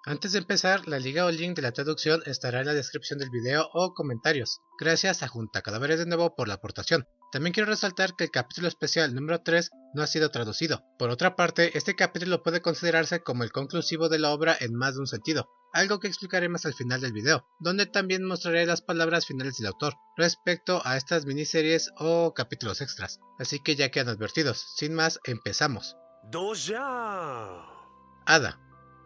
Antes de empezar, la liga o link de la traducción estará en la descripción del video o comentarios. Gracias a Junta Cadáveres de nuevo por la aportación. También quiero resaltar que el capítulo especial número 3 no ha sido traducido. Por otra parte, este capítulo puede considerarse como el conclusivo de la obra en más de un sentido, algo que explicaré más al final del video, donde también mostraré las palabras finales del autor respecto a estas miniseries o capítulos extras. Así que ya quedan advertidos. Sin más, empezamos. Ada,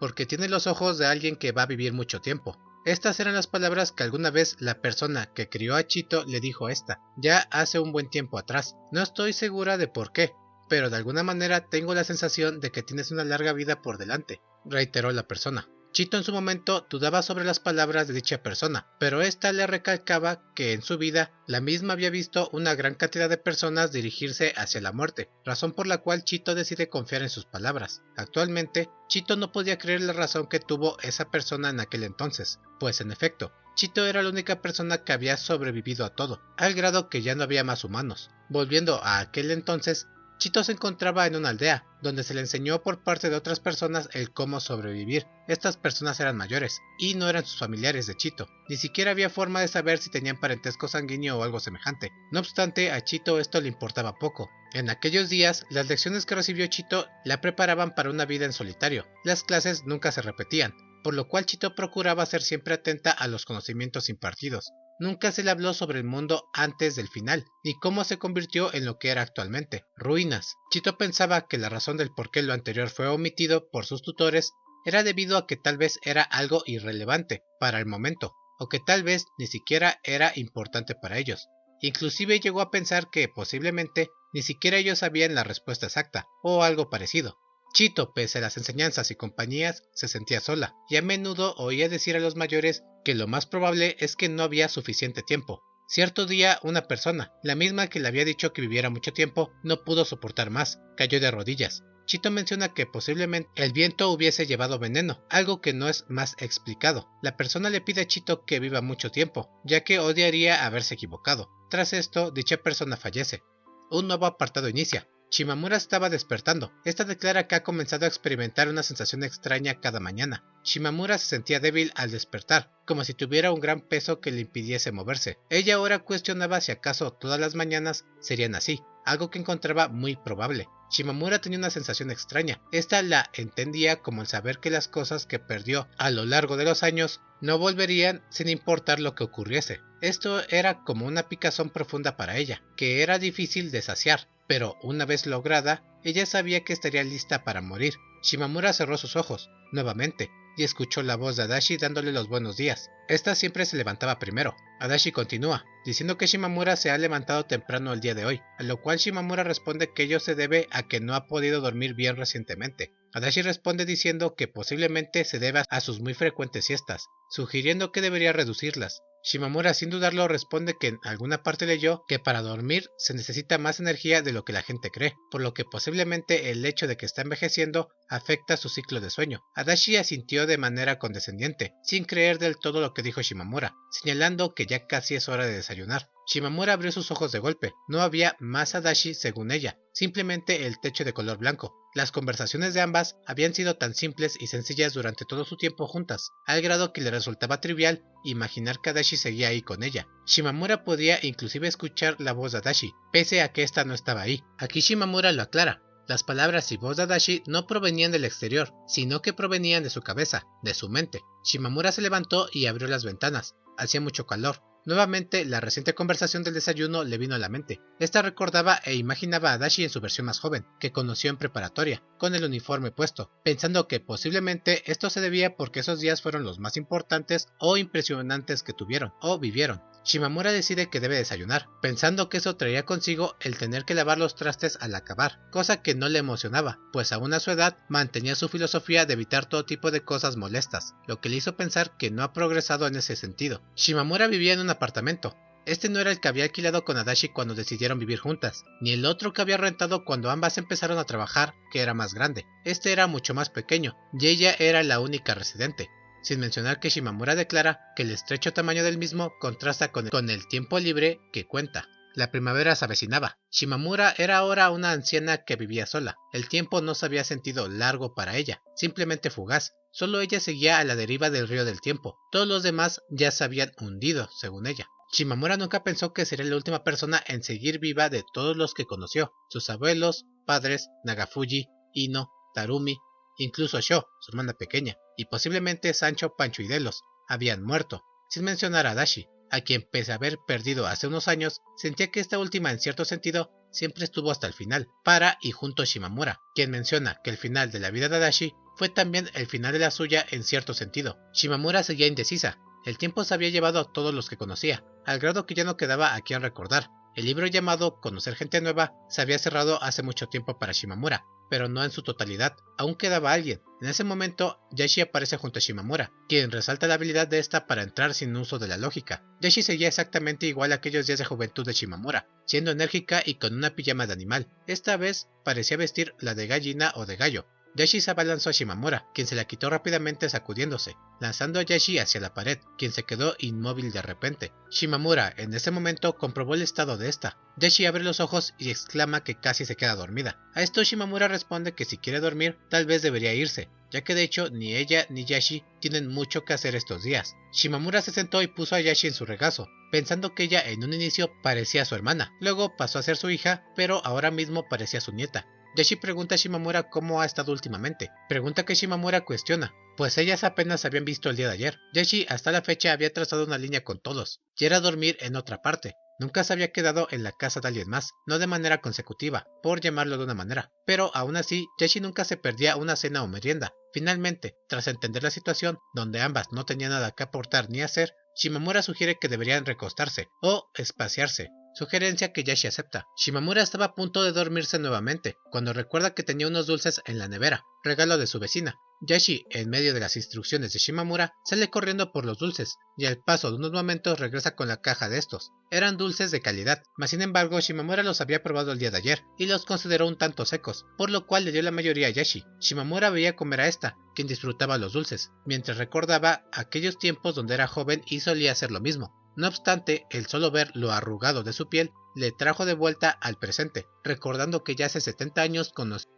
porque tiene los ojos de alguien que va a vivir mucho tiempo. Estas eran las palabras que alguna vez la persona que crió a Chito le dijo a esta, ya hace un buen tiempo atrás. No estoy segura de por qué, pero de alguna manera tengo la sensación de que tienes una larga vida por delante, reiteró la persona. Chito en su momento dudaba sobre las palabras de dicha persona, pero ésta le recalcaba que en su vida la misma había visto una gran cantidad de personas dirigirse hacia la muerte, razón por la cual Chito decide confiar en sus palabras. Actualmente, Chito no podía creer la razón que tuvo esa persona en aquel entonces, pues en efecto, Chito era la única persona que había sobrevivido a todo, al grado que ya no había más humanos. Volviendo a aquel entonces, Chito se encontraba en una aldea, donde se le enseñó por parte de otras personas el cómo sobrevivir. Estas personas eran mayores, y no eran sus familiares de Chito. Ni siquiera había forma de saber si tenían parentesco sanguíneo o algo semejante. No obstante, a Chito esto le importaba poco. En aquellos días, las lecciones que recibió Chito la preparaban para una vida en solitario. Las clases nunca se repetían, por lo cual Chito procuraba ser siempre atenta a los conocimientos impartidos. Nunca se le habló sobre el mundo antes del final, ni cómo se convirtió en lo que era actualmente, ruinas. Chito pensaba que la razón del por qué lo anterior fue omitido por sus tutores era debido a que tal vez era algo irrelevante para el momento, o que tal vez ni siquiera era importante para ellos. Inclusive llegó a pensar que posiblemente ni siquiera ellos sabían la respuesta exacta, o algo parecido. Chito, pese a las enseñanzas y compañías, se sentía sola, y a menudo oía decir a los mayores que lo más probable es que no había suficiente tiempo. Cierto día, una persona, la misma que le había dicho que viviera mucho tiempo, no pudo soportar más, cayó de rodillas. Chito menciona que posiblemente el viento hubiese llevado veneno, algo que no es más explicado. La persona le pide a Chito que viva mucho tiempo, ya que odiaría haberse equivocado. Tras esto, dicha persona fallece. Un nuevo apartado inicia. Shimamura estaba despertando. Esta declara que ha comenzado a experimentar una sensación extraña cada mañana. Shimamura se sentía débil al despertar, como si tuviera un gran peso que le impidiese moverse. Ella ahora cuestionaba si acaso todas las mañanas serían así, algo que encontraba muy probable. Shimamura tenía una sensación extraña. Esta la entendía como el saber que las cosas que perdió a lo largo de los años no volverían sin importar lo que ocurriese. Esto era como una picazón profunda para ella, que era difícil de saciar, pero una vez lograda, ella sabía que estaría lista para morir. Shimamura cerró sus ojos, nuevamente, y escuchó la voz de Adachi dándole los buenos días. Esta siempre se levantaba primero. Adachi continúa, diciendo que Shimamura se ha levantado temprano el día de hoy, a lo cual Shimamura responde que ello se debe a que no ha podido dormir bien recientemente. Adachi responde diciendo que posiblemente se deba a sus muy frecuentes siestas, sugiriendo que debería reducirlas. Shimamura sin dudarlo responde que en alguna parte leyó que para dormir se necesita más energía de lo que la gente cree, por lo que posiblemente el hecho de que está envejeciendo afecta su ciclo de sueño. Adachi asintió de manera condescendiente, sin creer del todo lo que dijo Shimamura, señalando que ya casi es hora de desayunar. Shimamura abrió sus ojos de golpe. No había más Adachi según ella, simplemente el techo de color blanco. Las conversaciones de ambas habían sido tan simples y sencillas durante todo su tiempo juntas, al grado que le resultaba trivial imaginar que Adachi seguía ahí con ella. Shimamura podía inclusive escuchar la voz de Adachi, pese a que ésta no estaba ahí. Aquí Shimamura lo aclara. Las palabras y voz de Adachi no provenían del exterior, sino que provenían de su cabeza, de su mente. Shimamura se levantó y abrió las ventanas. Hacía mucho calor. Nuevamente, la reciente conversación del desayuno le vino a la mente. Esta recordaba e imaginaba a Adachi en su versión más joven, que conoció en preparatoria, con el uniforme puesto, pensando que posiblemente esto se debía porque esos días fueron los más importantes o impresionantes que tuvieron, o vivieron. Shimamura decide que debe desayunar, pensando que eso traería consigo el tener que lavar los trastes al acabar, cosa que no le emocionaba, pues aún a su edad mantenía su filosofía de evitar todo tipo de cosas molestas, lo que le hizo pensar que no ha progresado en ese sentido. Shimamura vivía en un apartamento. Este no era el que había alquilado con Adachi cuando decidieron vivir juntas, ni el otro que había rentado cuando ambas empezaron a trabajar, que era más grande. Este era mucho más pequeño, y ella era la única residente. Sin mencionar que Shimamura declara que el estrecho tamaño del mismo contrasta con el tiempo libre que cuenta. La primavera se avecinaba. Shimamura era ahora una anciana que vivía sola. El tiempo no se había sentido largo para ella, simplemente fugaz. Solo ella seguía a la deriva del río del tiempo. Todos los demás ya se habían hundido, según ella. Shimamura nunca pensó que sería la última persona en seguir viva de todos los que conoció. Sus abuelos, padres, Nagafuji, Ino, Tarumi, incluso Sho, su hermana pequeña, y posiblemente Sancho, Pancho y Delos, habían muerto, sin mencionar a Dashi, a quien pese a haber perdido hace unos años, sentía que esta última en cierto sentido siempre estuvo hasta el final, para y junto a Shimamura, quien menciona que el final de la vida de Dashi fue también el final de la suya en cierto sentido. Shimamura seguía indecisa, el tiempo se había llevado a todos los que conocía, al grado que ya no quedaba a quien recordar. El libro llamado Conocer gente nueva se había cerrado hace mucho tiempo para Shimamura, pero no en su totalidad, aún quedaba alguien. En ese momento, Yashi aparece junto a Shimamura, quien resalta la habilidad de esta para entrar sin uso de la lógica. Yashi seguía exactamente igual a aquellos días de juventud de Shimamura, siendo enérgica y con una pijama de animal. Esta vez parecía vestir la de gallina o de gallo. Yashi se abalanzó a Shimamura, quien se la quitó rápidamente sacudiéndose, lanzando a Yashi hacia la pared, quien se quedó inmóvil de repente. Shimamura, en ese momento, comprobó el estado de esta. Yashi abre los ojos y exclama que casi se queda dormida. A esto Shimamura responde que si quiere dormir, tal vez debería irse, ya que de hecho ni ella ni Yashi tienen mucho que hacer estos días. Shimamura se sentó y puso a Yashi en su regazo, pensando que ella en un inicio parecía su hermana, luego pasó a ser su hija, pero ahora mismo parecía su nieta. Yashi pregunta a Shimamura cómo ha estado últimamente, pregunta que Shimamura cuestiona, pues ellas apenas se habían visto el día de ayer. Yashi hasta la fecha había trazado una línea con todos, y era dormir en otra parte. Nunca se había quedado en la casa de alguien más, no de manera consecutiva, por llamarlo de una manera, pero aún así, Yashi nunca se perdía una cena o merienda. Finalmente, tras entender la situación, donde ambas no tenían nada que aportar ni hacer, Shimamura sugiere que deberían recostarse, o espaciarse, sugerencia que Yashi acepta. Shimamura estaba a punto de dormirse nuevamente, cuando recuerda que tenía unos dulces en la nevera, regalo de su vecina. Yashi, en medio de las instrucciones de Shimamura, sale corriendo por los dulces, y al paso de unos momentos regresa con la caja de estos. Eran dulces de calidad, mas sin embargo Shimamura los había probado el día de ayer, y los consideró un tanto secos, por lo cual le dio la mayoría a Yashi. Shimamura veía comer a esta, quien disfrutaba los dulces, mientras recordaba aquellos tiempos donde era joven y solía hacer lo mismo. No obstante, el solo ver lo arrugado de su piel le trajo de vuelta al presente, recordando que ya hace 70 años conoció,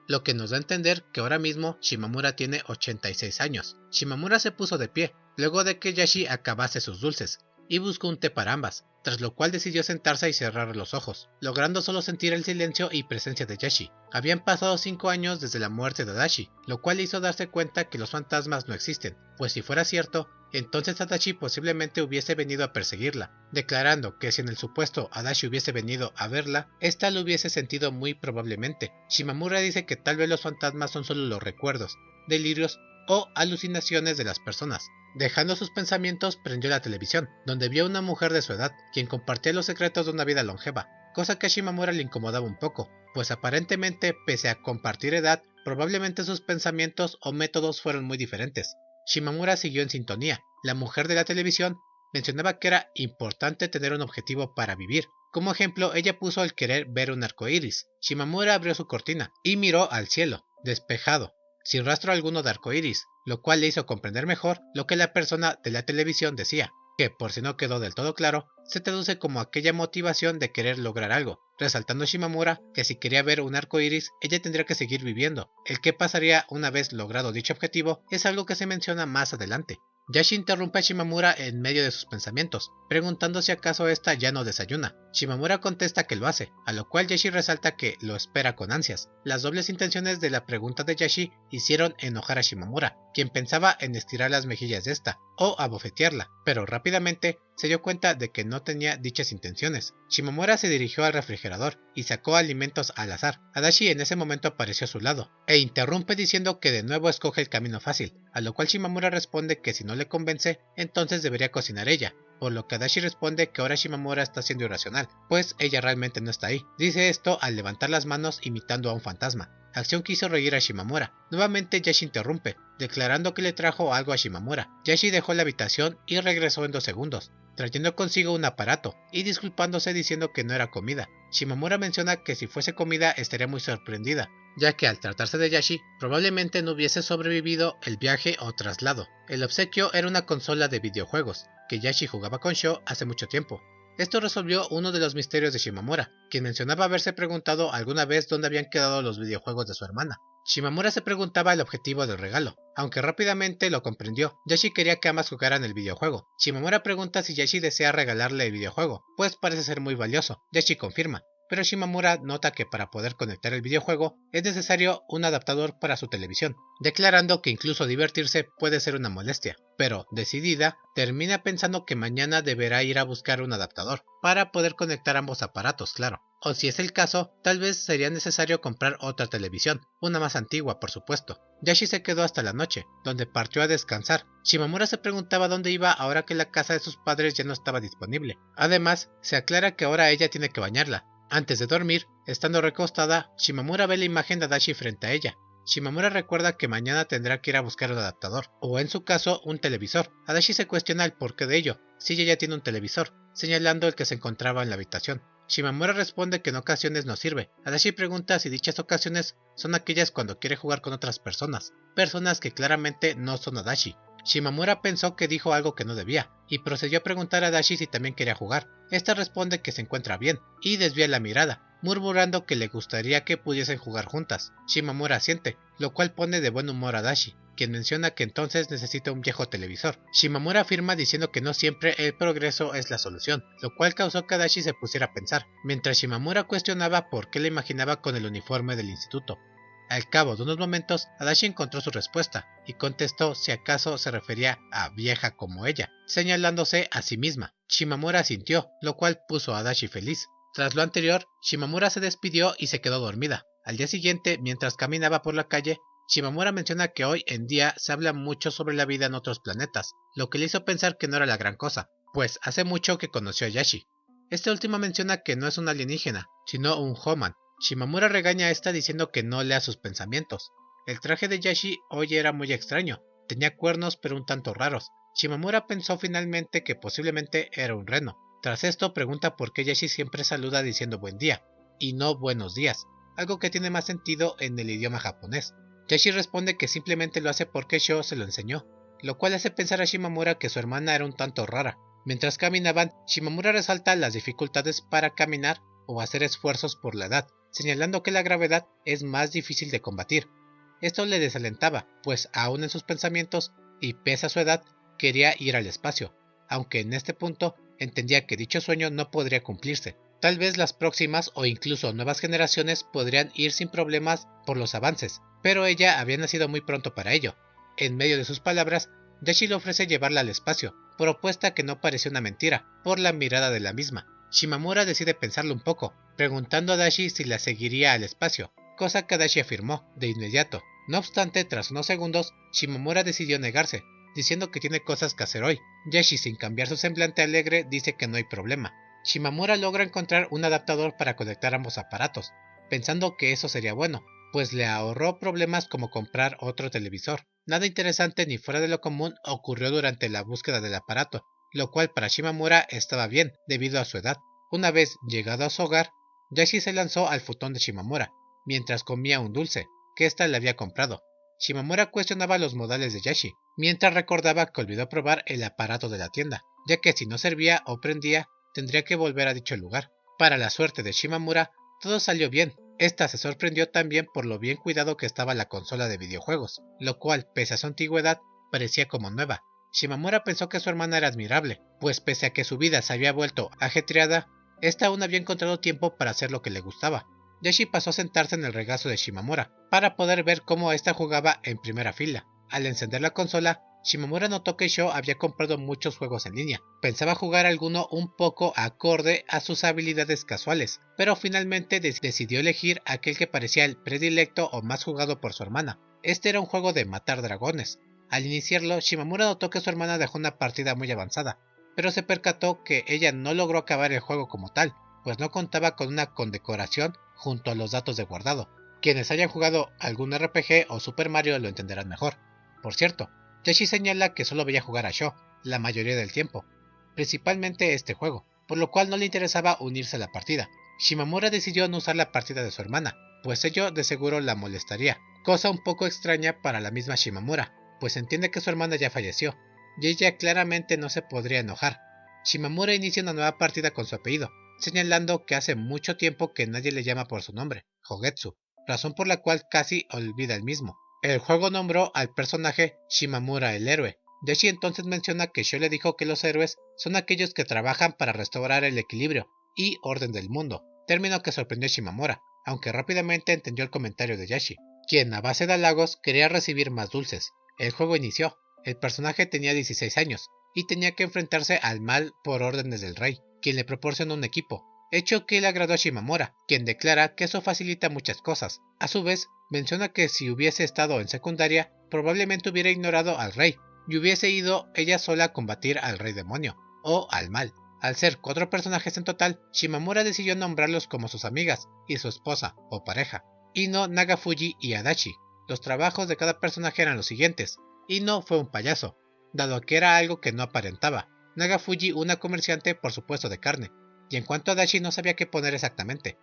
lo que nos da a entender que ahora mismo Shimamura tiene 86 años. Shimamura se puso de pie, luego de que Yashi acabase sus dulces, y buscó un té para ambas, tras lo cual decidió sentarse y cerrar los ojos, logrando solo sentir el silencio y presencia de Yashi. Habían pasado 5 años desde la muerte de Adachi, lo cual le hizo darse cuenta que los fantasmas no existen, pues si fuera cierto, entonces Adachi posiblemente hubiese venido a perseguirla, declarando que si en el supuesto Adachi hubiese venido a verla, ésta lo hubiese sentido muy probablemente. Shimamura dice que tal vez los fantasmas son solo los recuerdos, delirios o alucinaciones de las personas. Dejando sus pensamientos, prendió la televisión, donde vio a una mujer de su edad, quien compartía los secretos de una vida longeva, cosa que a Shimamura le incomodaba un poco, pues aparentemente, pese a compartir edad, probablemente sus pensamientos o métodos fueron muy diferentes. Shimamura siguió en sintonía. La mujer de la televisión mencionaba que era importante tener un objetivo para vivir. Como ejemplo, ella puso el querer ver un arco iris. Shimamura abrió su cortina y miró al cielo, despejado, sin rastro alguno de arco iris, lo cual le hizo comprender mejor lo que la persona de la televisión decía, que, por si no quedó del todo claro, se traduce como aquella motivación de querer lograr algo, resaltando Shimamura que si quería ver un arco iris, ella tendría que seguir viviendo. El que pasaría una vez logrado dicho objetivo es algo que se menciona más adelante. Yashi interrumpe a Shimamura en medio de sus pensamientos, preguntando si acaso ésta ya no desayuna. Shimamura contesta que lo hace, a lo cual Yashi resalta que lo espera con ansias. Las dobles intenciones de la pregunta de Yashi hicieron enojar a Shimamura, quien pensaba en estirar las mejillas de esta, o abofetearla, pero rápidamente se dio cuenta de que no tenía dichas intenciones. Shimamura se dirigió al refrigerador y sacó alimentos al azar. Adachi en ese momento apareció a su lado, e interrumpe diciendo que de nuevo escoge el camino fácil, a lo cual Shimamura responde que si no le convence, entonces debería cocinar ella, por lo que Adachi responde que ahora Shimamura está siendo irracional, pues ella realmente no está ahí. Dice esto al levantar las manos imitando a un fantasma, acción que hizo reír a Shimamura. Nuevamente Yashi interrumpe, declarando que le trajo algo a Shimamura. Yashi dejó la habitación y regresó en 2 segundos, trayendo consigo un aparato, y disculpándose diciendo que no era comida. Shimamura menciona que si fuese comida estaría muy sorprendida, ya que al tratarse de Yashi, probablemente no hubiese sobrevivido el viaje o traslado. El obsequio era una consola de videojuegos, que Yashi jugaba con Sho hace mucho tiempo. Esto resolvió uno de los misterios de Shimamura, quien mencionaba haberse preguntado alguna vez dónde habían quedado los videojuegos de su hermana. Shimamura se preguntaba el objetivo del regalo, aunque rápidamente lo comprendió. Yashi quería que ambas jugaran el videojuego. Shimamura pregunta si Yashi desea regalarle el videojuego, pues parece ser muy valioso. Yashi confirma, pero Shimamura nota que para poder conectar el videojuego es necesario un adaptador para su televisión, declarando que incluso divertirse puede ser una molestia, pero, decidida, termina pensando que mañana deberá ir a buscar un adaptador, para poder conectar ambos aparatos, claro. O si es el caso, tal vez sería necesario comprar otra televisión, una más antigua por supuesto. Yashi se quedó hasta la noche, donde partió a descansar. Shimamura se preguntaba dónde iba ahora que la casa de sus padres ya no estaba disponible. Además, se aclara que ahora ella tiene que bañarla. Antes de dormir, estando recostada, Shimamura ve la imagen de Adachi frente a ella. Shimamura recuerda que mañana tendrá que ir a buscar un adaptador, o en su caso, un televisor. Adachi se cuestiona el porqué de ello, si ella ya tiene un televisor, señalando el que se encontraba en la habitación. Shimamura responde que en ocasiones no sirve. Adachi pregunta si dichas ocasiones son aquellas cuando quiere jugar con otras personas que claramente no son Adachi. Shimamura pensó que dijo algo que no debía, y procedió a preguntar a Adachi si también quería jugar. Esta responde que se encuentra bien, y desvía la mirada, murmurando que le gustaría que pudiesen jugar juntas. Shimamura asiente, lo cual pone de buen humor a Adachi, quien menciona que entonces necesita un viejo televisor. Shimamura afirma diciendo que no siempre el progreso es la solución, lo cual causó que Adachi se pusiera a pensar, mientras Shimamura cuestionaba por qué la imaginaba con el uniforme del instituto. Al cabo de unos momentos, Adachi encontró su respuesta, y contestó si acaso se refería a vieja como ella, señalándose a sí misma. Shimamura asintió, lo cual puso a Adachi feliz. Tras lo anterior, Shimamura se despidió y se quedó dormida. Al día siguiente, mientras caminaba por la calle, Shimamura menciona que hoy en día se habla mucho sobre la vida en otros planetas, lo que le hizo pensar que no era la gran cosa, pues hace mucho que conoció a Yashi. Este último menciona que no es un alienígena, sino un Homan. Shimamura regaña a esta diciendo que no lea sus pensamientos. El traje de Yashi hoy era muy extraño, tenía cuernos pero un tanto raros. Shimamura pensó finalmente que posiblemente era un reno. Tras esto pregunta por qué Yashi siempre saluda diciendo buen día, y no buenos días, algo que tiene más sentido en el idioma japonés. Yashi responde que simplemente lo hace porque Sho se lo enseñó, lo cual hace pensar a Shimamura que su hermana era un tanto rara. Mientras caminaban, Shimamura resalta las dificultades para caminar o hacer esfuerzos por la edad, señalando que la gravedad es más difícil de combatir. Esto le desalentaba, pues aún en sus pensamientos, y pese a su edad, quería ir al espacio, aunque en este punto entendía que dicho sueño no podría cumplirse. Tal vez las próximas o incluso nuevas generaciones podrían ir sin problemas por los avances, pero ella había nacido muy pronto para ello. En medio de sus palabras, Yashi le ofrece llevarla al espacio, propuesta que no pareció una mentira, por la mirada de la misma. Shimamura decide pensarlo un poco, preguntando a Adachi si la seguiría al espacio, cosa que Adachi afirmó de inmediato. No obstante, tras unos segundos, Shimamura decidió negarse, diciendo que tiene cosas que hacer hoy. Yashi, sin cambiar su semblante alegre, dice que no hay problema. Shimamura logra encontrar un adaptador para conectar ambos aparatos, pensando que eso sería bueno, pues le ahorró problemas como comprar otro televisor. Nada interesante ni fuera de lo común ocurrió durante la búsqueda del aparato, lo cual para Shimamura estaba bien debido a su edad. Una vez llegado a su hogar, Yashi se lanzó al futón de Shimamura, mientras comía un dulce, que ésta le había comprado. Shimamura cuestionaba los modales de Yashi, mientras recordaba que olvidó probar el aparato de la tienda, ya que si no servía o prendía, tendría que volver a dicho lugar. Para la suerte de Shimamura, todo salió bien. Esta se sorprendió también por lo bien cuidado que estaba la consola de videojuegos, lo cual, pese a su antigüedad, parecía como nueva. Shimamura pensó que su hermana era admirable, pues pese a que su vida se había vuelto ajetreada, esta aún había encontrado tiempo para hacer lo que le gustaba. Yashi pasó a sentarse en el regazo de Shimamura, para poder ver cómo ésta jugaba en primera fila. Al encender la consola, Shimamura notó que Sho había comprado muchos juegos en línea. Pensaba jugar alguno un poco acorde a sus habilidades casuales, pero finalmente decidió elegir aquel que parecía el predilecto o más jugado por su hermana. Este era un juego de matar dragones. Al iniciarlo, Shimamura notó que su hermana dejó una partida muy avanzada, pero se percató que ella no logró acabar el juego como tal, pues no contaba con una condecoración junto a los datos de guardado. Quienes hayan jugado algún RPG o Super Mario lo entenderán mejor. Por cierto, Yashi señala que solo veía jugar a Sho la mayoría del tiempo, principalmente este juego, por lo cual no le interesaba unirse a la partida. Shimamura decidió no usar la partida de su hermana, pues ello de seguro la molestaría, cosa un poco extraña para la misma Shimamura, pues entiende que su hermana ya falleció, y ella claramente no se podría enojar. Shimamura inicia una nueva partida con su apellido, señalando que hace mucho tiempo que nadie le llama por su nombre, Hogetsu, razón por la cual casi olvida el mismo. El juego nombró al personaje Shimamura el héroe. Yashi entonces menciona que Sho le dijo que los héroes son aquellos que trabajan para restaurar el equilibrio y orden del mundo, término que sorprendió a Shimamura, aunque rápidamente entendió el comentario de Yashi, quien a base de halagos quería recibir más dulces. El juego inició. El personaje tenía 16 años y tenía que enfrentarse al mal por órdenes del rey, quien le proporcionó un equipo, hecho que le agradó a Shimamura, quien declara que eso facilita muchas cosas. A su vez, menciona que si hubiese estado en secundaria, probablemente hubiera ignorado al rey y hubiese ido ella sola a combatir al rey demonio, o al mal. Al ser 4 personajes en total, Shimamura decidió nombrarlos como sus amigas y su esposa o pareja, Ino, Nagafuji y Adachi. Los trabajos de cada personaje eran los siguientes. Ino fue un payaso, dado que era algo que no aparentaba. Nagafuji una comerciante por supuesto de carne, y en cuanto a Adachi no sabía qué poner exactamente,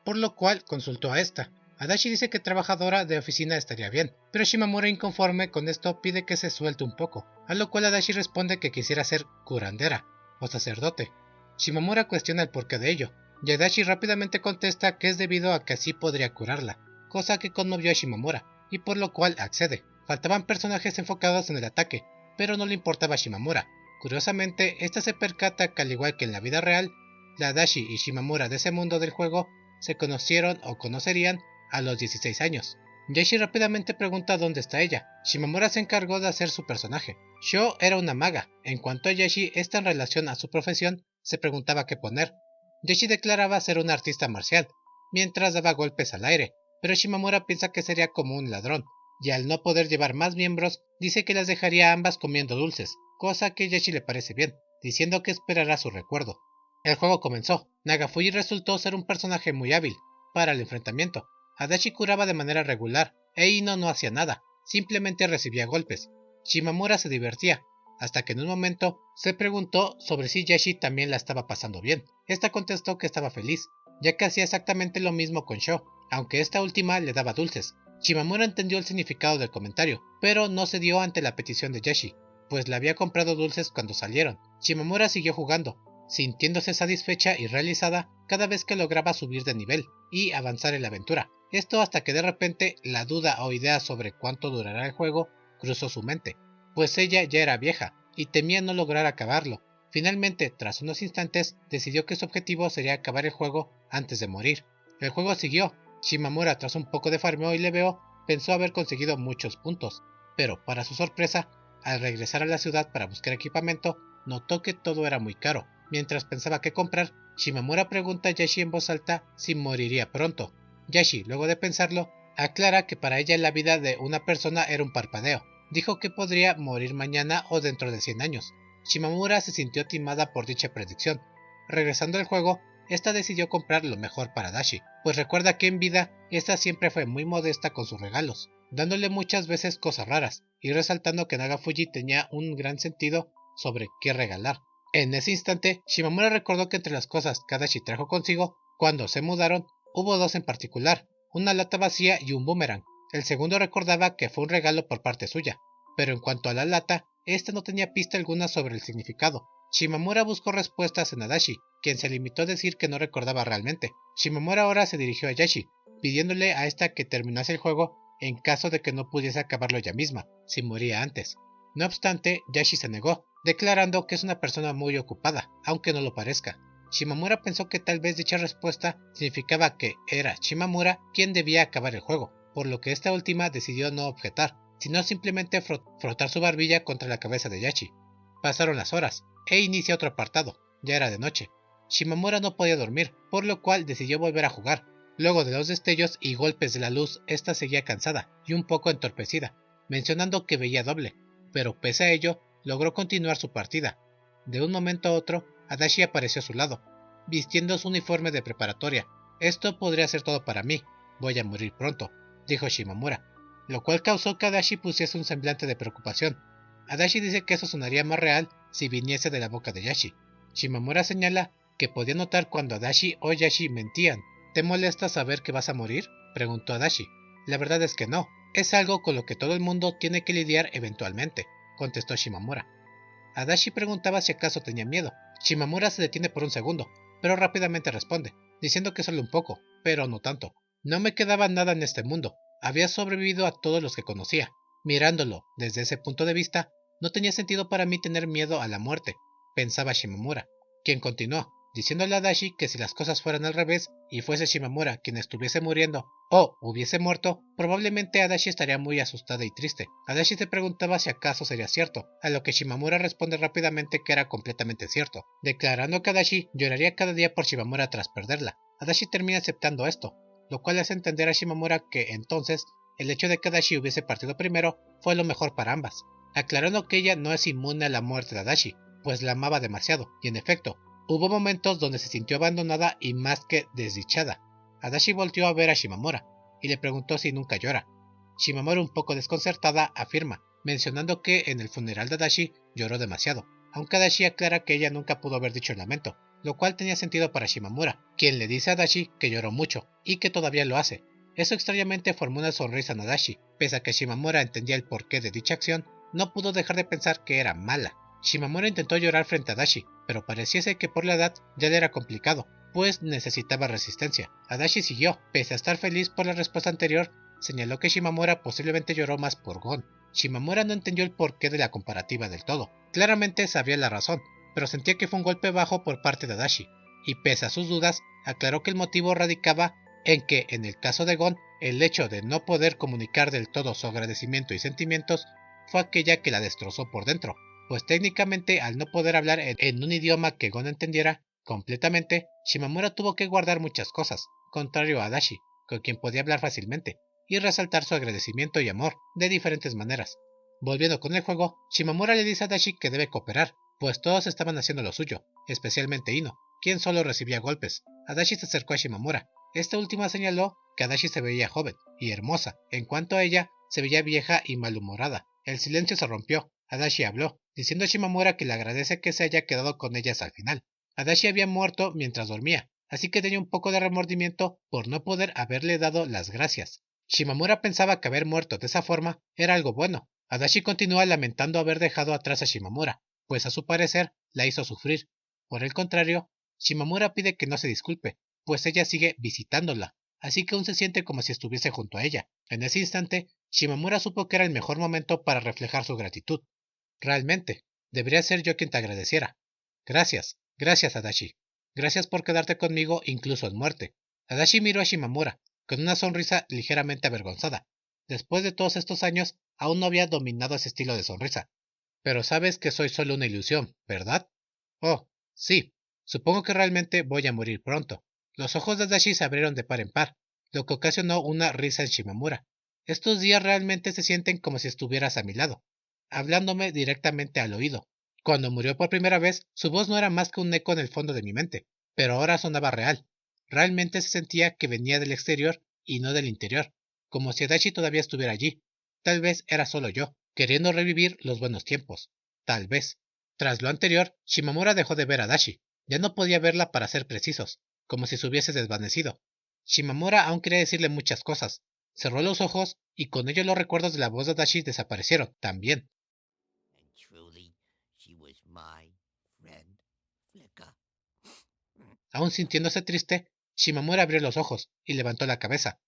por lo cual consultó a esta. Adachi dice que trabajadora de oficina estaría bien, pero Shimamura inconforme con esto pide que se suelte un poco, a lo cual Adachi responde que quisiera ser curandera o sacerdote. Shimamura cuestiona el porqué de ello, y Adachi rápidamente contesta que es debido a que así podría curarla, cosa que conmovió a Shimamura, y por lo cual accede. Faltaban personajes enfocados en el ataque, pero no le importaba a Shimamura. Curiosamente, esta se percata que al igual que en la vida real, la Adachi y Shimamura de ese mundo del juego se conocieron o conocerían a los 16 años. Yashi rápidamente pregunta dónde está ella. Shimamura se encargó de hacer su personaje. Sho era una maga. En cuanto a Yashi, esta en relación a su profesión, se preguntaba qué poner. Yashi declaraba ser un artista marcial, mientras daba golpes al aire, pero Shimamura piensa que sería como un ladrón, y al no poder llevar más miembros, dice que las dejaría ambas comiendo dulces, cosa que a Yashi le parece bien, diciendo que esperará su recuerdo. El juego comenzó. Nagafuji resultó ser un personaje muy hábil para el enfrentamiento. Adachi curaba de manera regular, e Ino no hacía nada, simplemente recibía golpes. Shimamura se divertía, hasta que en un momento se preguntó sobre si Yashi también la estaba pasando bien. Esta contestó que estaba feliz, ya que hacía exactamente lo mismo con Sho, aunque esta última le daba dulces. Shimamura entendió el significado del comentario, pero no cedió ante la petición de Yashi, pues le había comprado dulces cuando salieron. Shimamura siguió jugando, sintiéndose satisfecha y realizada cada vez que lograba subir de nivel y avanzar en la aventura. Esto hasta que de repente la duda o idea sobre cuánto durará el juego cruzó su mente, pues ella ya era vieja y temía no lograr acabarlo. Finalmente, tras unos instantes, decidió que su objetivo sería acabar el juego antes de morir. El juego siguió. Shimamura, tras un poco de farmeo y leveo, pensó haber conseguido muchos puntos, pero para su sorpresa, al regresar a la ciudad para buscar equipamiento, notó que todo era muy caro. Mientras pensaba qué comprar, Shimamura pregunta a Yashi en voz alta si moriría pronto. Yashi, luego de pensarlo, aclara que para ella la vida de una persona era un parpadeo. Dijo que podría morir mañana o dentro de 100 años. Shimamura se sintió timada por dicha predicción. Regresando al juego, esta decidió comprar lo mejor para Dashi, pues recuerda que en vida esta siempre fue muy modesta con sus regalos, dándole muchas veces cosas raras, y resaltando que Nagafuji tenía un gran sentido sobre qué regalar. En ese instante, Shimamura recordó que entre las cosas que Adachi trajo consigo, cuando se mudaron, hubo dos en particular, una lata vacía y un boomerang. El segundo recordaba que fue un regalo por parte suya, pero en cuanto a la lata, esta no tenía pista alguna sobre el significado. Shimamura buscó respuestas en Adachi, quien se limitó a decir que no recordaba realmente. Shimamura ahora se dirigió a Yashi, pidiéndole a esta que terminase el juego en caso de que no pudiese acabarlo ella misma, si moría antes. No obstante, Yashi se negó, declarando que es una persona muy ocupada, aunque no lo parezca. Shimamura pensó que tal vez dicha respuesta significaba que era Shimamura quien debía acabar el juego, por lo que esta última decidió no objetar, sino simplemente frotar su barbilla contra la cabeza de Yashi. Pasaron las horas, e inicia otro apartado. Ya era de noche. Shimamura no podía dormir, por lo cual decidió volver a jugar. Luego de los destellos y golpes de la luz, esta seguía cansada y un poco entorpecida, mencionando que veía doble, pero pese a ello, logró continuar su partida. De un momento a otro, Adachi apareció a su lado, vistiendo su uniforme de preparatoria. Esto podría ser todo para mí, voy a morir pronto, dijo Shimamura, lo cual causó que Adachi pusiese un semblante de preocupación. Adachi dice que eso sonaría más real si viniese de la boca de Yashi. Shimamura señala que podía notar cuando Adachi o Yashi mentían. ¿Te molesta saber que vas a morir?, preguntó Adachi. La verdad es que no, es algo con lo que todo el mundo tiene que lidiar eventualmente, contestó Shimamura. Adachi preguntaba si acaso tenía miedo, Shimamura se detiene por un segundo, pero rápidamente responde, diciendo que solo un poco, pero no tanto. No me quedaba nada en este mundo, había sobrevivido a todos los que conocía. Mirándolo desde ese punto de vista, no tenía sentido para mí tener miedo a la muerte, pensaba Shimamura, quien continuó, diciéndole a Adachi que si las cosas fueran al revés y fuese Shimamura quien estuviese muriendo o hubiese muerto, probablemente Adachi estaría muy asustada y triste. Adachi se preguntaba si acaso sería cierto, a lo que Shimamura responde rápidamente que era completamente cierto, declarando que Adachi lloraría cada día por Shimamura tras perderla. Adachi termina aceptando esto, lo cual hace entender a Shimamura que entonces el hecho de que Adachi hubiese partido primero fue lo mejor para ambas, aclarando que ella no es inmune a la muerte de Adachi, pues la amaba demasiado, y en efecto, hubo momentos donde se sintió abandonada y más que desdichada. Adachi volteó a ver a Shimamura, y le preguntó si nunca llora. Shimamura, un poco desconcertada, afirma, mencionando que en el funeral de Adachi lloró demasiado, aunque Adachi aclara que ella nunca pudo haber dicho el lamento, lo cual tenía sentido para Shimamura, quien le dice a Adachi que lloró mucho, y que todavía lo hace. Eso extrañamente formó una sonrisa en Adachi, pese a que Shimamura entendía el porqué de dicha acción, no pudo dejar de pensar que era mala. Shimamura intentó llorar frente a Adachi, pero pareciese que por la edad ya le era complicado, pues necesitaba resistencia. Adachi siguió, pese a estar feliz por la respuesta anterior, señaló que Shimamura posiblemente lloró más por Gon. Shimamura no entendió el porqué de la comparativa del todo. Claramente sabía la razón, pero sentía que fue un golpe bajo por parte de Adachi, y pese a sus dudas, aclaró que el motivo radicaba en que, en el caso de Gon, el hecho de no poder comunicar del todo su agradecimiento y sentimientos fue aquella que la destrozó por dentro, pues técnicamente al no poder hablar en un idioma que Gon entendiera completamente, Shimamura tuvo que guardar muchas cosas, contrario a Adachi, con quien podía hablar fácilmente, y resaltar su agradecimiento y amor de diferentes maneras. Volviendo con el juego, Shimamura le dice a Adachi que debe cooperar, pues todos estaban haciendo lo suyo, especialmente Ino, quien solo recibía golpes. Adachi se acercó a Shimamura. Esta última señaló que Adachi se veía joven y hermosa, en cuanto a ella se veía vieja y malhumorada. El silencio se rompió. Adachi habló, diciendo a Shimamura que le agradece que se haya quedado con ellas al final. Adachi había muerto mientras dormía, así que tenía un poco de remordimiento por no poder haberle dado las gracias. Shimamura pensaba que haber muerto de esa forma era algo bueno. Adachi continúa lamentando haber dejado atrás a Shimamura, pues a su parecer la hizo sufrir. Por el contrario, Shimamura pide que no se disculpe, pues ella sigue visitándola, así que aún se siente como si estuviese junto a ella. En ese instante, Shimamura supo que era el mejor momento para reflejar su gratitud. Realmente, debería ser yo quien te agradeciera. Gracias, gracias Adachi. Gracias por quedarte conmigo incluso en muerte. Adachi miró a Shimamura, con una sonrisa ligeramente avergonzada. Después de todos estos años, aún no había dominado ese estilo de sonrisa. Pero sabes que soy solo una ilusión, ¿verdad? Oh, sí. Supongo que realmente voy a morir pronto. Los ojos de Adachi se abrieron de par en par, lo que ocasionó una risa en Shimamura. Estos días realmente se sienten como si estuvieras a mi lado, hablándome directamente al oído. Cuando murió por primera vez, su voz no era más que un eco en el fondo de mi mente, pero ahora sonaba real. Realmente se sentía que venía del exterior y no del interior, como si Adachi todavía estuviera allí. Tal vez era solo yo, queriendo revivir los buenos tiempos. Tal vez. Tras lo anterior, Shimamura dejó de ver a Adachi. Ya no podía verla para ser precisos, como si se hubiese desvanecido. Shimamura aún quería decirle muchas cosas. Cerró los ojos y con ello los recuerdos de la voz de Adachi desaparecieron también. Aún sintiéndose triste, Shimamura abrió los ojos y levantó la cabeza.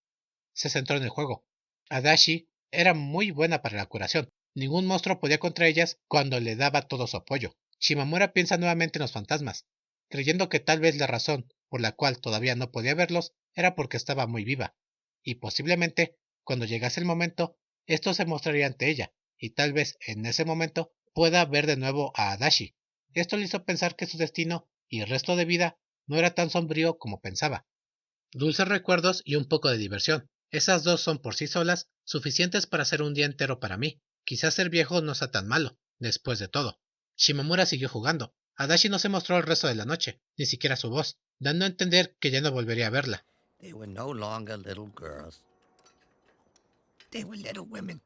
Se centró en el juego. Adachi era muy buena para la curación. Ningún monstruo podía contra ellas cuando le daba todo su apoyo. Shimamura piensa nuevamente en los fantasmas, creyendo que tal vez la razón por la cual todavía no podía verlos era porque estaba muy viva, y posiblemente, cuando llegase el momento, esto se mostraría ante ella, y tal vez en ese momento pueda ver de nuevo a Adachi. Esto le hizo pensar que su destino y el resto de vida no era tan sombrío como pensaba. Dulces recuerdos y un poco de diversión. Esas dos son por sí solas suficientes para hacer un día entero para mí. Quizás ser viejo no sea tan malo, después de todo. Shimamura siguió jugando. Adachi no se mostró el resto de la noche, ni siquiera su voz, dando a entender que ya no volvería a verla. They were no longer little girls. They were little women.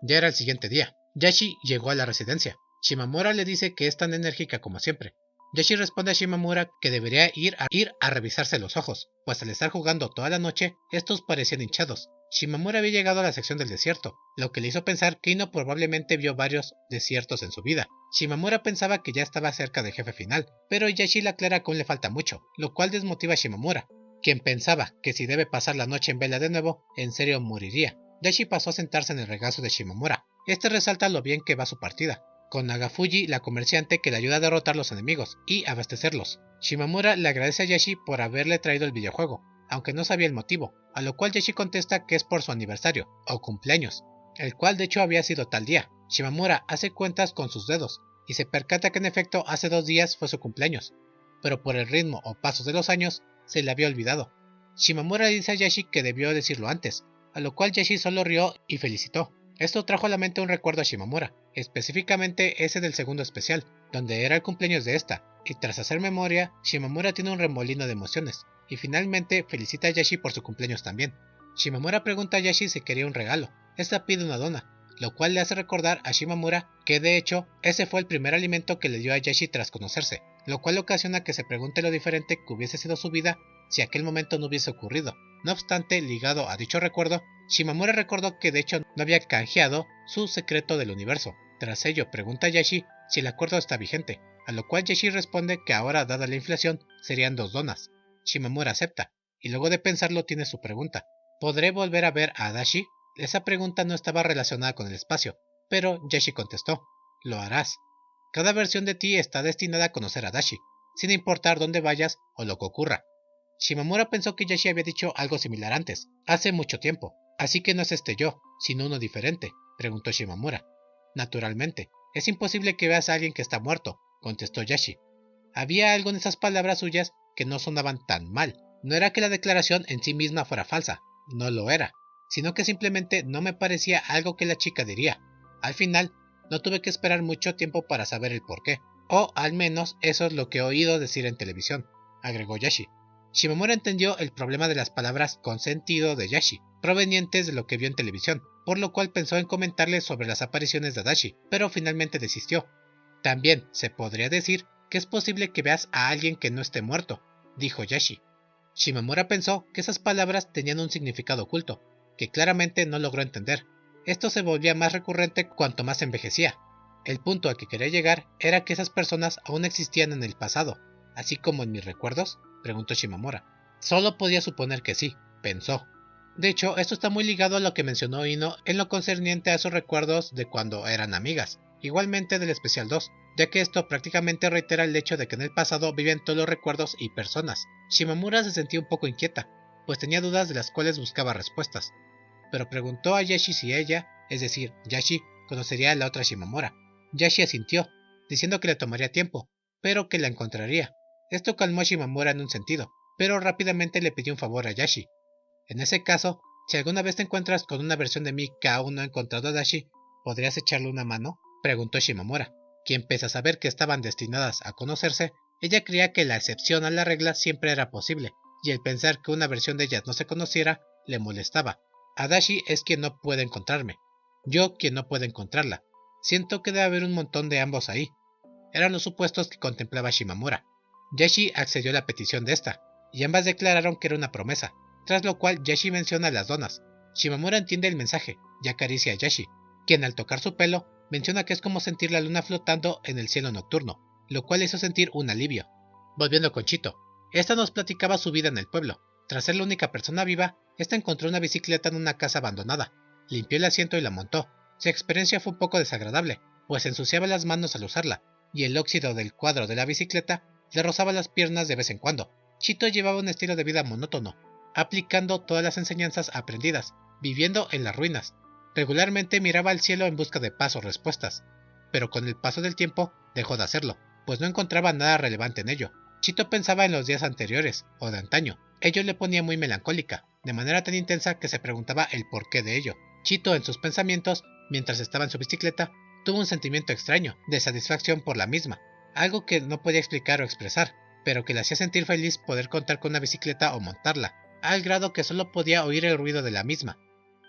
Ya era el siguiente día. Yashi llegó a la residencia. Shimamura le dice que es tan enérgica como siempre. Yashi responde a Shimamura que debería ir a revisarse los ojos, pues al estar jugando toda la noche, estos parecían hinchados. Shimamura había llegado a la sección del desierto, lo que le hizo pensar que Ino probablemente vio varios desiertos en su vida. Shimamura pensaba que ya estaba cerca del jefe final, pero Yashi le aclara que aún le falta mucho, lo cual desmotiva a Shimamura, quien pensaba que si debe pasar la noche en vela de nuevo, en serio moriría. Yashi pasó a sentarse en el regazo de Shimamura. Este resalta lo bien que va su partida, con Nagafuji, la comerciante que le ayuda a derrotar los enemigos y abastecerlos. Shimamura le agradece a Yashi por haberle traído el videojuego, aunque no sabía el motivo, a lo cual Yashi contesta que es por su aniversario, o cumpleaños, el cual de hecho había sido tal día. Shimamura hace cuentas con sus dedos, y se percata que en efecto hace 2 días fue su cumpleaños, pero por el ritmo o pasos de los años, se le había olvidado. Shimamura le dice a Yashi que debió decirlo antes, a lo cual Yashi solo rió y felicitó. Esto trajo a la mente un recuerdo a Shimamura, específicamente ese del segundo especial, donde era el cumpleaños de esta, y tras hacer memoria, Shimamura tiene un remolino de emociones, y finalmente felicita a Yashi por su cumpleaños también. Shimamura pregunta a Yashi si quería un regalo, esta pide una dona, lo cual le hace recordar a Shimamura que de hecho ese fue el primer alimento que le dio a Yashi tras conocerse, lo cual ocasiona que se pregunte lo diferente que hubiese sido su vida si aquel momento no hubiese ocurrido. No obstante, ligado a dicho recuerdo, Shimamura recordó que de hecho no había canjeado su secreto del universo. Tras ello pregunta a Yashi si el acuerdo está vigente, a lo cual Yashi responde que ahora dada la inflación serían 2 donas. Shimamura acepta, y luego de pensarlo tiene su pregunta: ¿podré volver a ver a Adachi? Esa pregunta no estaba relacionada con el espacio, pero Yashi contestó: lo harás. Cada versión de ti está destinada a conocer a Adachi, sin importar dónde vayas o lo que ocurra. Shimamura pensó que Yashi había dicho algo similar antes, hace mucho tiempo, así que no es este yo, sino uno diferente, preguntó Shimamura. Naturalmente, es imposible que veas a alguien que está muerto, contestó Yashi. Había algo en esas palabras suyas que no sonaban tan mal. No era que la declaración en sí misma fuera falsa, no lo era, sino que simplemente no me parecía algo que la chica diría. Al final, no tuve que esperar mucho tiempo para saber el porqué, o al menos eso es lo que he oído decir en televisión, agregó Yashi. Shimamura entendió el problema de las palabras con sentido de Yashi, provenientes de lo que vio en televisión, por lo cual pensó en comentarle sobre las apariciones de Adachi, pero finalmente desistió. También se podría decir que es posible que veas a alguien que no esté muerto, dijo Yashi. Shimamura pensó que esas palabras tenían un significado oculto, que claramente no logró entender. Esto se volvía más recurrente cuanto más envejecía. El punto al que quería llegar era que esas personas aún existían en el pasado, así como en mis recuerdos, preguntó Shimamura. Solo podía suponer que sí, pensó. De hecho, esto está muy ligado a lo que mencionó Ino en lo concerniente a sus recuerdos de cuando eran amigas, igualmente del especial 2, ya que esto prácticamente reitera el hecho de que en el pasado vivían todos los recuerdos y personas. Shimamura se sentía un poco inquieta, pues tenía dudas de las cuales buscaba respuestas, pero preguntó a Yashi si ella, es decir, Yashi, conocería a la otra Shimamura. Yashi asintió, diciendo que le tomaría tiempo, pero que la encontraría. Esto calmó a Shimamura en un sentido, pero rápidamente le pidió un favor a Yashi. En ese caso, si alguna vez te encuentras con una versión de mí que aún no ha encontrado a Adachi, ¿podrías echarle una mano?, preguntó Shimamura, quien pese a saber que estaban destinadas a conocerse, ella creía que la excepción a la regla siempre era posible, y el pensar que una versión de ellas no se conociera le molestaba. Adachi es quien no puede encontrarme, yo quien no puede encontrarla. Siento que debe haber un montón de ambos ahí. Eran los supuestos que contemplaba Shimamura. Yashi accedió a la petición de esta, y ambas declararon que era una promesa, tras lo cual Yashi menciona las donas. Shimamura entiende el mensaje y acaricia a Yashi, quien al tocar su pelo menciona que es como sentir la luna flotando en el cielo nocturno, lo cual hizo sentir un alivio. Volviendo con Chito, esta nos platicaba su vida en el pueblo. Tras ser la única persona viva, esta encontró una bicicleta en una casa abandonada, limpió el asiento y la montó. Su experiencia fue un poco desagradable, pues ensuciaba las manos al usarla, y el óxido del cuadro de la bicicleta le rozaba las piernas de vez en cuando. Chito llevaba un estilo de vida monótono, aplicando todas las enseñanzas aprendidas, viviendo en las ruinas. Regularmente miraba al cielo en busca de paz o respuestas, pero con el paso del tiempo dejó de hacerlo, pues no encontraba nada relevante en ello. Chito pensaba en los días anteriores, o de antaño. Ello le ponía muy melancólica, de manera tan intensa que se preguntaba el porqué de ello. Chito, en sus pensamientos, mientras estaba en su bicicleta, tuvo un sentimiento extraño, de satisfacción por la misma, algo que no podía explicar o expresar, pero que le hacía sentir feliz poder contar con una bicicleta o montarla, al grado que solo podía oír el ruido de la misma.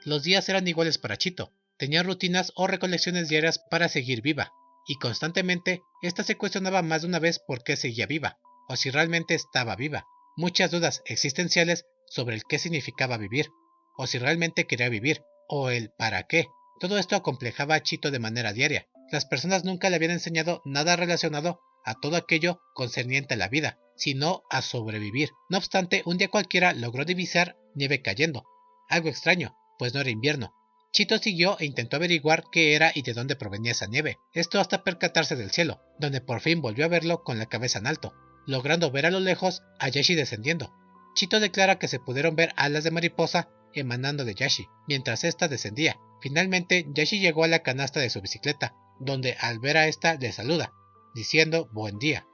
Los días eran iguales para Chito, tenía rutinas o recolecciones diarias para seguir viva. y constantemente ésta se cuestionaba más de una vez por qué seguía viva, o si realmente estaba viva. Muchas dudas existenciales sobre el qué significaba vivir, o si realmente quería vivir, o el para qué. Todo esto acomplejaba a Chito de manera diaria. Las personas nunca le habían enseñado nada relacionado a todo aquello concerniente a la vida, sino a sobrevivir. No obstante, un día cualquiera logró divisar nieve cayendo. Algo extraño, pues no era invierno. Chito siguió e intentó averiguar qué era y de dónde provenía esa nieve. Esto hasta percatarse del cielo, donde por fin volvió a verlo con la cabeza en alto, logrando ver a lo lejos a Yashi descendiendo. Chito declara que se pudieron ver alas de mariposa emanando de Yashi, mientras ésta descendía. Finalmente, Yashi llegó a la canasta de su bicicleta, donde al ver a esta le saluda, diciendo buen día.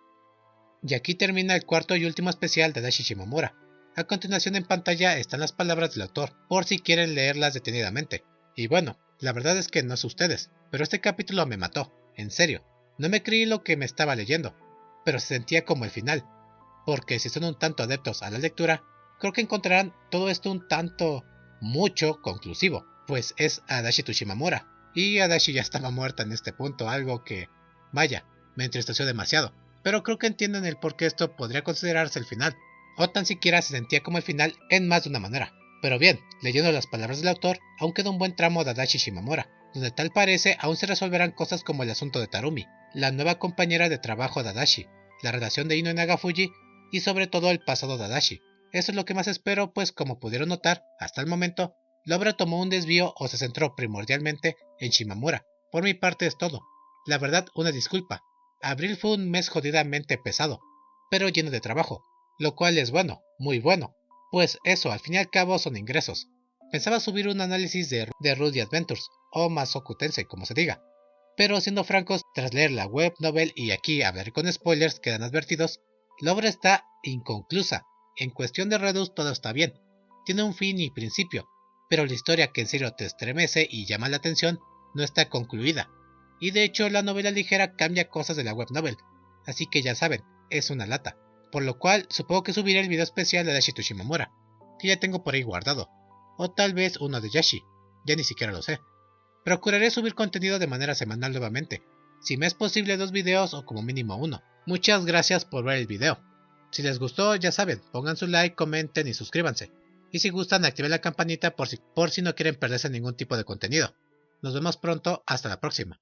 Y aquí termina el cuarto y último especial de Adachi Shimomura. A continuación en pantalla están las palabras del autor, por si quieren leerlas detenidamente. Y bueno, la verdad es que no sé ustedes, pero este capítulo me mató, en serio. No me creí lo que me estaba leyendo, pero se sentía como el final, porque si son un tanto adeptos a la lectura, creo que encontrarán todo esto un tanto, mucho conclusivo, pues es Adachi Shimomura, y Adachi ya estaba muerta en este punto, algo que, vaya, me entristeció demasiado, pero creo que entienden el por qué esto podría considerarse el final, o tan siquiera se sentía como el final en más de una manera. Pero bien, leyendo las palabras del autor, aún queda un buen tramo de Adachi Shimomura, donde tal parece aún se resolverán cosas como el asunto de Tarumi, la nueva compañera de trabajo de Adachi, la relación de Ino y Nagafuji, y sobre todo el pasado de Adachi. Eso es lo que más espero, pues como pudieron notar, hasta el momento, la obra tomó un desvío o se centró primordialmente en Shimomura. Por mi parte es todo. La verdad, una disculpa. Abril fue un mes jodidamente pesado, pero lleno de trabajo, lo cual es bueno, muy bueno, pues eso al fin y al cabo son ingresos. Pensaba subir un análisis de Rudy Adventures, o Masoku Tensei como se diga, pero siendo francos, tras leer la web novel y aquí hablar con spoilers quedan advertidos, la obra está inconclusa. En cuestión de Redux todo está bien, tiene un fin y principio, pero la historia que en serio te estremece y llama la atención no está concluida. Y de hecho la novela ligera cambia cosas de la web novel, así que ya saben, es una lata. Por lo cual supongo que subiré el video especial de Adachi Shimomura, que ya tengo por ahí guardado, o tal vez uno de Yashi, ya ni siquiera lo sé. Procuraré subir contenido de manera semanal nuevamente, si me es posible 2 videos o como mínimo uno. Muchas gracias por ver el video. Si les gustó, ya saben, pongan su like, comenten y suscríbanse. Y si gustan, activen la campanita por si no quieren perderse ningún tipo de contenido. Nos vemos pronto, hasta la próxima.